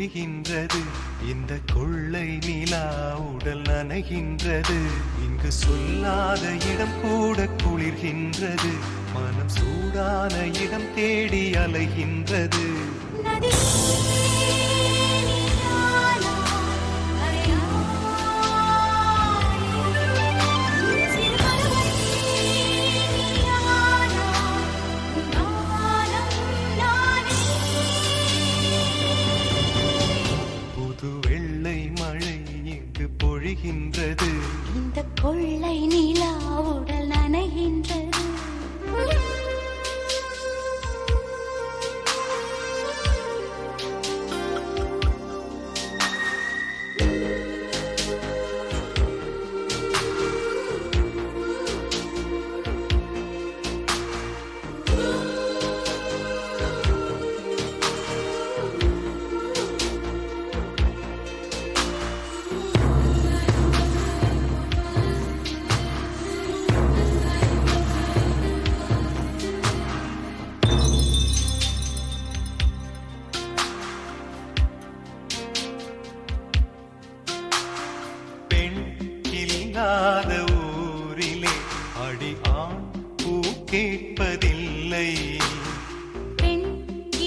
பொழிகின்றது. இந்த கொள்ளை நிலா உடல் நனைகின்றது. இங்கு சொல்லாத இடம் கூட குளிர்கின்றது. மனம் சூடான இடம் தேடி அலைகின்றது. வெள்ளை மழை இங்கு பொழிகின்றது. இந்த கொள்ளை நிலா உடல் நனைகின்றது. இல்லாத ஊரிலே அடி ஆண் பூ கேட்பதில்லை. பெண்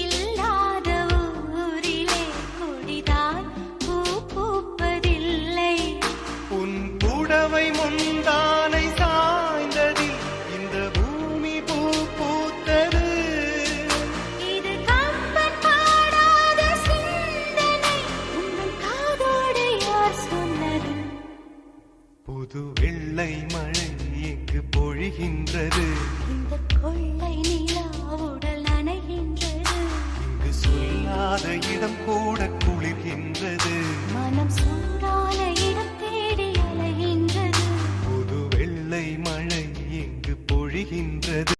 இல்லாத ஊரிலே கொடிதான் பூ பூப்பதில்லை. உன் புடவை முந்தானை சாய்ந்ததில் இந்த பூமி பூ பூத்தது. இது கம்பன் பாடாத சிந்தனை, உங்கள் காதோடு யார் சொன்னது? புது வெள்ளை மழை இங்கு பொழிகின்றது. இந்த கொள்ளை நிலா உடல் நனைகின்றது. இங்கு சொல்லாத இடம் கூட குளிர்கின்றது. மனம் சூடான இடம் தேடி அலைகின்றது. புது வெள்ளை மழை இங்கு பொழிகின்றது.